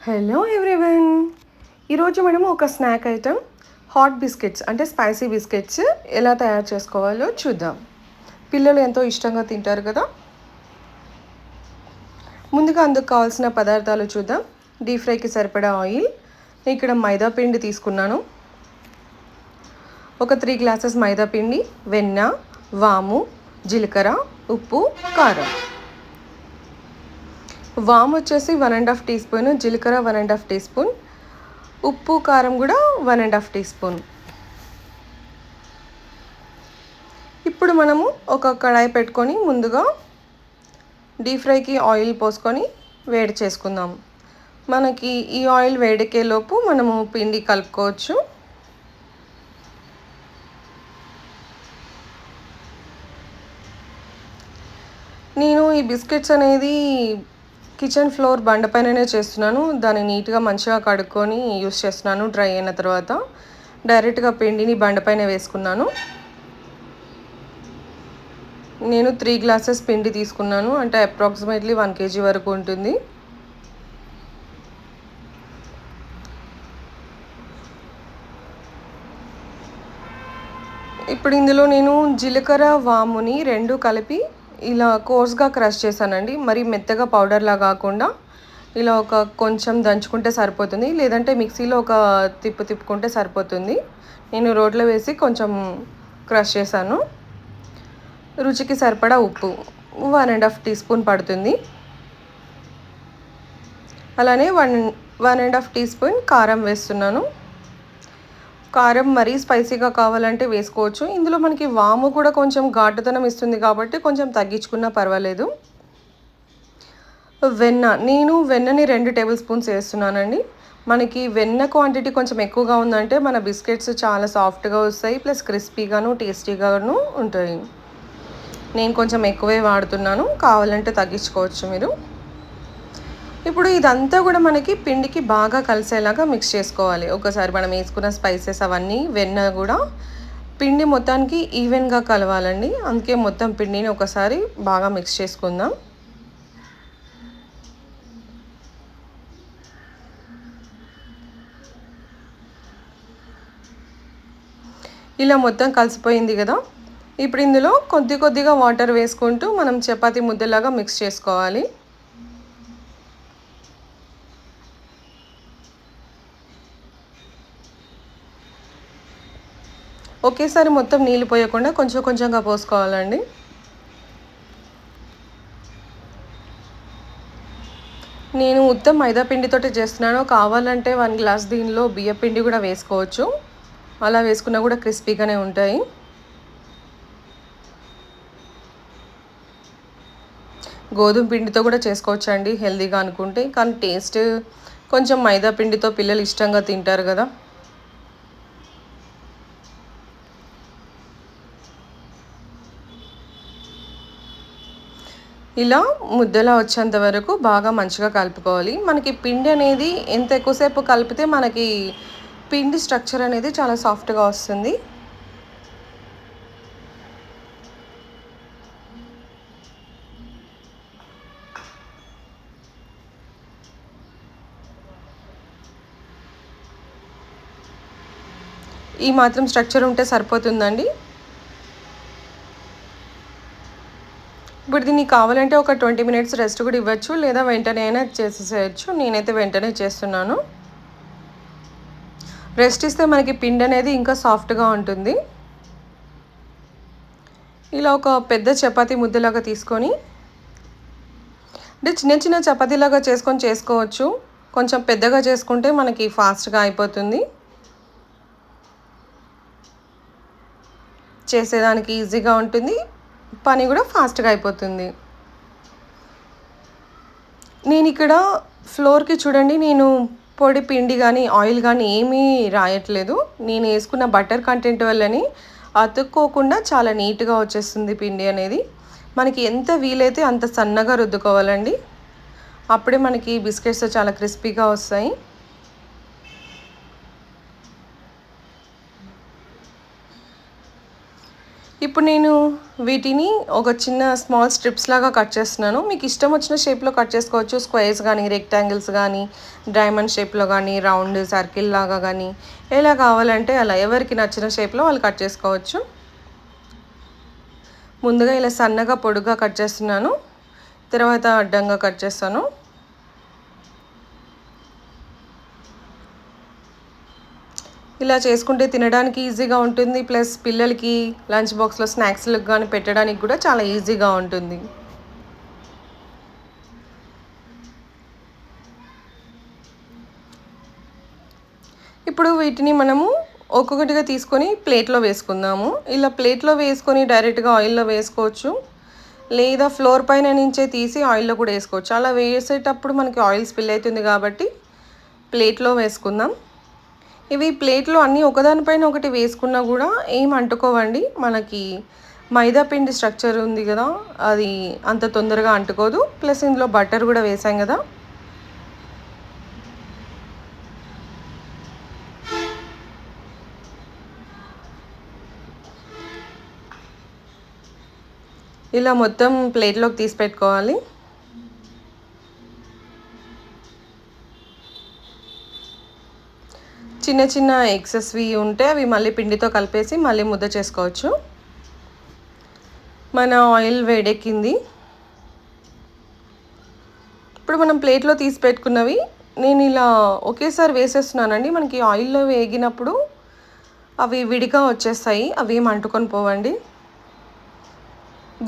Hello everyone. ఈరోజు మనము ఒక స్నాక్ ఐటెం హాట్ బిస్కెట్స్ అంటే స్పైసీ బిస్కెట్స్ ఎలా తయారు చేసుకోవాలో చూద్దాం. పిల్లలు ఎంతో ఇష్టంగా తింటారు కదా. ముందుగా అందుకు కావాల్సిన పదార్థాలు చూద్దాం. డీప్ ఫ్రైకి సరిపడా ఆయిల్, ఇక్కడ మైదా పిండి తీసుకున్నాను. ఒక 3 గ్లాసెస్ మైదా పిండి, వెన్న, వాము, జీలకర్ర, ఉప్పు, కారం. వాము వచ్చేసి 1.5 టీ స్పూన్, జీలకర్ర 1.5 టీ స్పూన్, ఉప్పు కారం కూడా 1.5 టీ స్పూన్. ఇప్పుడు మనము ఒక కడాయి పెట్టుకొని ముందుగా డీప్ ఫ్రైకి ఆయిల్ పోసుకొని వేడి చేసుకుందాం. మనకి ఈ ఆయిల్ వేడెక్కేలోపు మనము పిండి కలుపుకోవచ్చు. నేను ఈ బిస్కెట్స్ అనేది కిచెన్ ఫ్లోర్ బండపైననే చేస్తున్నాను. దాన్ని నీట్గా మంచిగా కడుక్కొని యూస్ చేస్తున్నాను. డ్రై అయిన తర్వాత డైరెక్ట్గా పిండిని బండపైన వేసుకున్నాను. నేను 3 గ్లాసెస్ పిండి తీసుకున్నాను, అంటే అప్రాక్సిమేట్లీ 1 kg వరకు ఉంటుంది. ఇప్పుడు ఇందులో నేను జీలకర్ర, వాముని 2 కలిపి ఇలా కోర్స్గా క్రష్ చేశానండి. మరి మెత్తగా పౌడర్లా కాకుండా ఇలా ఒక కొంచెం దంచుకుంటే సరిపోతుంది, లేదంటే మిక్సీలో ఒక తిప్పుకుంటే సరిపోతుంది. నేను రోట్లో వేసి కొంచెం క్రష్ చేశాను. రుచికి సరిపడా ఉప్పు 1.5 టీ స్పూన్ పడుతుంది. అలానే 1.5 టీ స్పూన్ కారం వేస్తున్నాను. కారం మరీ స్పైసీగా కావాలంటే వేసుకోవచ్చు. ఇందులో మనకి వాము కూడా కొంచెం ఘాటుతనం ఇస్తుంది కాబట్టి కొంచెం తగ్గించుకున్నా పర్వాలేదు. నేను వెన్నని 2 టేబుల్ స్పూన్స్ వేస్తున్నానండి. మనకి వెన్న క్వాంటిటీ కొంచెం ఎక్కువగా ఉందంటే మన బిస్కెట్స్ చాలా సాఫ్ట్గా వస్తాయి, ప్లస్ క్రిస్పీగాను టేస్టీగాను ఉంటాయి. నేను కొంచెం ఎక్కువే వాడుతున్నాను, కావాలంటే తగ్గించుకోవచ్చు మీరు. ఇప్పుడు ఇదంతా కూడా మనకి పిండికి బాగా కలిసేలాగా మిక్స్ చేసుకోవాలి. ఒకసారి మనం వేసుకున్న స్పైసెస్ అవన్నీ వెన్న కూడా పిండి మొత్తానికి ఈవెన్గా కలవాలండి. అందుకే మొత్తం పిండిని ఒకసారి బాగా మిక్స్ చేసుకుందాం. ఇలా మొత్తం కలిసిపోయింది కదా. ఇప్పుడు ఇందులో కొద్దిగా వాటర్ వేసుకుంటూ మనం చపాతీ ముద్దలాగా మిక్స్ చేసుకోవాలి. ఒకేసారి మొత్తం నీళ్ళు పోయకుండా కొంచెంగా పోసుకోవాలండి. నేను ఉత్తం మైదా పిండితోటి చేస్తున్నాను. కావాలంటే 1 గ్లాస్ దీనిలో బియ్య పిండి కూడా వేసుకోవచ్చు. అలా వేసుకున్నా కూడా క్రిస్పీగానే ఉంటాయి. గోధుమ పిండితో కూడా చేసుకోవచ్చండి హెల్తీగా అనుకుంటే, కానీ టేస్ట్ కొంచెం మైదా పిండితో పిల్లలు ఇష్టంగా తింటారు కదా. ఇలా ముద్దలా వచ్చేంత వరకు బాగా మంచిగా కలుపుకోవాలి. మనకి పిండి అనేది ఎంత ఎక్కువసేపు కలిపితే మనకి పిండి స్ట్రక్చర్ అనేది చాలా సాఫ్ట్గా వస్తుంది. ఈ మాత్రం స్ట్రక్చర్ ఉంటే సరిపోతుందండి. ఇప్పుడు దీన్ని కావాలంటే ఒక 20 మినిట్స్ రెస్ట్ కూడా ఇవ్వచ్చు, లేదా వెంటనే అయినా చేసేసేయచ్చు. నేనైతే వెంటనే చేస్తున్నాను. రెస్ట్ ఇస్తే మనకి పిండి అనేది ఇంకా సాఫ్ట్గా ఉంటుంది. ఇలా ఒక పెద్ద చపాతీ ముద్దలాగా తీసుకొని, అంటే చిన్న చపాతీలాగా చేసుకోవచ్చు. కొంచెం పెద్దగా చేసుకుంటే మనకి ఫాస్ట్గా అయిపోతుంది, చేసేదానికి ఈజీగా ఉంటుంది, పని కూడా ఫాస్ట్గా అయిపోతుంది. నేను ఇక్కడ ఫ్లోర్కి చూడండి, నేను పొడి పిండి కానీ ఆయిల్ కానీ ఏమీ రాయట్లేదు. నేను వేసుకున్న బటర్ కంటెంట్ వల్లని అతుక్కోకుండా చాలా నీట్గా వచ్చేస్తుంది పిండి అనేది. మనకి ఎంత వీలైతే అంత సన్నగా రుద్దుకోవాలండి, అప్పుడే మనకి బిస్కెట్స్ చాలా క్రిస్పీగా వస్తాయి. ఇప్పుడు నేను వీటిని ఒక చిన్న స్మాల్ స్ట్రిప్స్ లాగా కట్ చేస్తున్నాను. మీకు ఇష్టం వచ్చిన షేప్లో కట్ చేసుకోవచ్చు. స్క్వేర్స్ కానీ, రెక్టాంగిల్స్ కానీ, డైమండ్ షేప్లో కానీ, రౌండ్ సర్కిల్ లాగా కానీ, ఎలా కావాలంటే అలా ఎవరికి నచ్చిన షేప్లో వాళ్ళు కట్ చేసుకోవచ్చు. ముందుగా ఇలా సన్నగా పొడుగ్గా కట్ చేస్తున్నాను, తర్వాత అడ్డంగా కట్ చేస్తాను. ఇలా చేసుకుంటే తినడానికి ఈజీగా ఉంటుంది, ప్లస్ పిల్లలకి లంచ్ బాక్స్లో స్నాక్స్లకు కానీ పెట్టడానికి కూడా చాలా ఈజీగా ఉంటుంది. ఇప్పుడు వీటిని మనము ఒక్కొక్కటిగా తీసుకొని ప్లేట్లో వేసుకుందాము. ఇలా ప్లేట్లో వేసుకొని డైరెక్ట్గా ఆయిల్లో వేసుకోవచ్చు, లేదా ఫ్లోర్ పైన నుంచే తీసి ఆయిల్లో కూడా వేసుకోవచ్చు. అలా వేసేటప్పుడు మనకి ఆయిల్ స్పిల్ అవుతుంది కాబట్టి ప్లేట్లో వేసుకుందాం. ఇవి ప్లేట్లో అన్నీ ఒకదానిపైన ఒకటి వేసుకున్నా కూడా ఏం అంటుకోవండి. మనకి మైదా పిండి స్ట్రక్చర్ ఉంది కదా, అది అంత తొందరగా అంటుకోదు. ప్లస్ ఇందులో బటర్ కూడా వేసాం కదా. ఇలా మొత్తం ప్లేట్లోకి తీసి పెట్టుకోవాలి. చిన్న చిన్న ఎక్సెస్వి ఉంటే అవి మళ్ళీ పిండితో కలిపేసి మళ్ళీ ముద్ద చేసుకోవచ్చు. మన ఆయిల్ వేడెక్కింది. ఇప్పుడు మనం ప్లేట్లో తీసి పెట్టుకున్నవి నేను ఇలా ఒకేసారి వేసేస్తున్నానండి. మనకి ఆయిల్లో వేగినప్పుడు అవి విడిగా వచ్చేస్తాయి, అవి ఏం అంటుకొని పోవండి.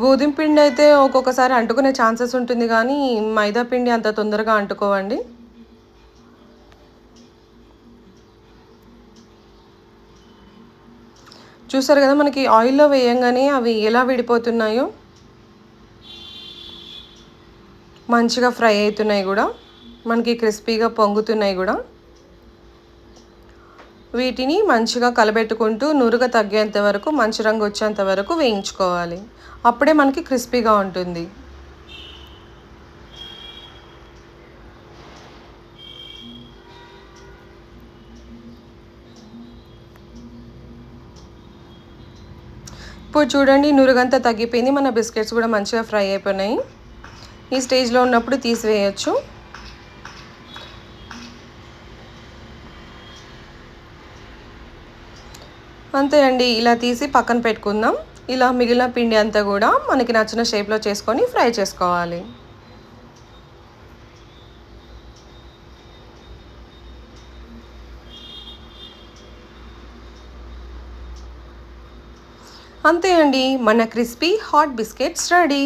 గోధుమ పిండి అయితే ఒక్కొక్కసారి అంటుకునే ఛాన్సెస్ ఉంటుంది, కానీ మైదా పిండి అంత తొందరగా అంటుకోవండి. చూసారు కదా, మనకి ఆయిల్లో వేయంగానే అవి ఎలా విడిపోతున్నాయో, మంచిగా ఫ్రై అవుతున్నాయి కూడా, మనకి క్రిస్పీగా పొంగుతున్నాయి కూడా. వీటిని మంచిగా కలబెట్టుకుంటూ నురుగ తగ్గేంత వరకు, మంచి రంగు వచ్చేంత వరకు వేయించుకోవాలి. అప్పుడే మనకి క్రిస్పీగా ఉంటుంది. ఇప్పుడు చూడండి, నురుగంతా తగ్గిపోయింది, మన బిస్కెట్స్ కూడా మంచిగా ఫ్రై అయిపోయినాయి. ఈ స్టేజ్లో ఉన్నప్పుడు తీసివేయచ్చు. అంతే అండి, ఇలా తీసి పక్కన పెట్టుకుందాం. ఇలా మిగిలిన పిండి అంతా కూడా మనకి నచ్చిన షేప్లో చేసుకొని ఫ్రై చేసుకోవాలి. అంతే అండి, మన క్రిస్పీ హాట్ బిస్కెట్స్ రెడీ.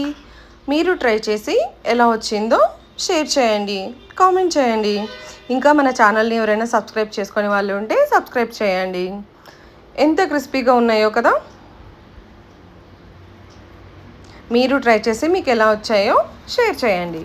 మీరు ట్రై చేసి ఎలా వచ్చిందో షేర్ చేయండి, కామెంట్ చేయండి. ఇంకా మన ఛానల్ని ఎవరైనా సబ్స్క్రైబ్ చేసుకునే వాళ్ళు ఉంటే సబ్స్క్రైబ్ చేయండి. ఎంత క్రిస్పీగా ఉన్నాయో కదా. మీరు ట్రై చేసి మీకు ఎలా వచ్చాయో షేర్ చేయండి.